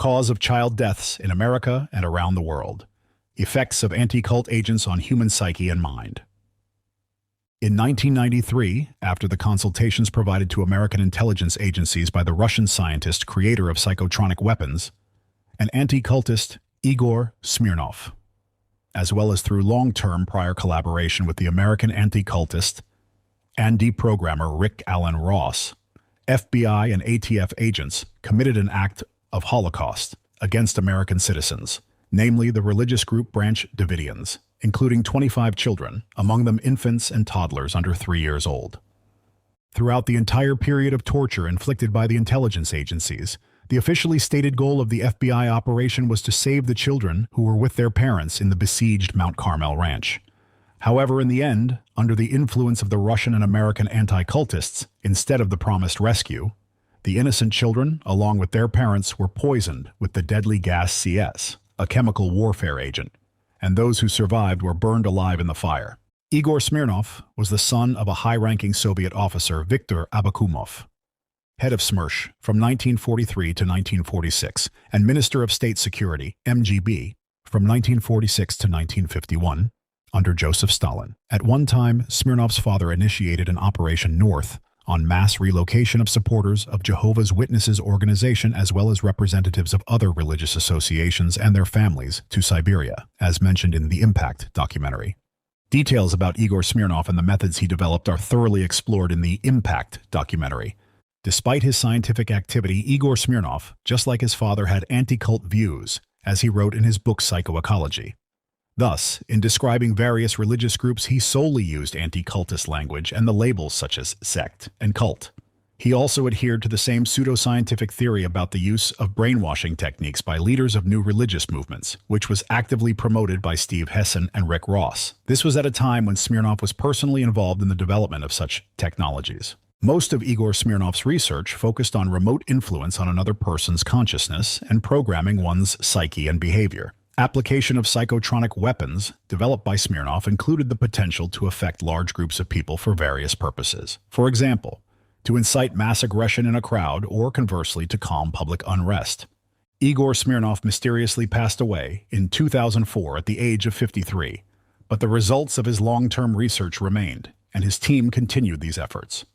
cause of child deaths in America and around the world. Effects of anti-cult agents on human psyche and mind. In 1993, after the consultations provided to American intelligence agencies by the Russian scientist creator of psychotronic weapons, an anti-cultist, Igor Smirnov, as well as through long-term prior collaboration with the American anti-cultist and deprogrammer Rick Alan Ross, FBI and ATF agents committed an act of Holocaust against American citizens, namely the religious group Branch Davidians, including 25 children, among them infants and toddlers under 3 years old. Throughout the entire period of torture inflicted by the intelligence agencies, the officially stated goal of the FBI operation was to save the children who were with their parents in the besieged Mount Carmel Ranch. However, in the end, under the influence of the Russian and American anti-cultists, instead of the promised rescue, the innocent children, along with their parents, were poisoned with the deadly gas CS, a chemical warfare agent, and those who survived were burned alive in the fire. Igor Smirnov was the son of a high-ranking Soviet officer, Viktor Abakumov, head of SMERSH from 1943 to 1946, and Minister of State Security, MGB, from 1946 to 1951, under Joseph Stalin. At one time, Smirnov's father initiated an Operation North on mass relocation of supporters of Jehovah's Witnesses organization as well as representatives of other religious associations and their families to Siberia, as mentioned in the Impact documentary. Details about Igor Smirnov and the methods he developed are thoroughly explored in the Impact documentary. Despite his scientific activity, Igor Smirnov, just like his father, had anti-cult views, as he wrote in his book Psychoecology. Thus, in describing various religious groups, he solely used anti-cultist language and the labels such as sect and cult. He also adhered to the same pseudoscientific theory about the use of brainwashing techniques by leaders of new religious movements, which was actively promoted by Steve Hessen and Rick Ross. This was at a time when Smirnov was personally involved in the development of such technologies. Most of Igor Smirnov's research focused on remote influence on another person's consciousness and programming one's psyche and behavior. Application of psychotronic weapons developed by Smirnov included the potential to affect large groups of people for various purposes. For example, to incite mass aggression in a crowd or, conversely, to calm public unrest. Igor Smirnov mysteriously passed away in 2004 at the age of 53, but the results of his long-term research remained, and his team continued these efforts.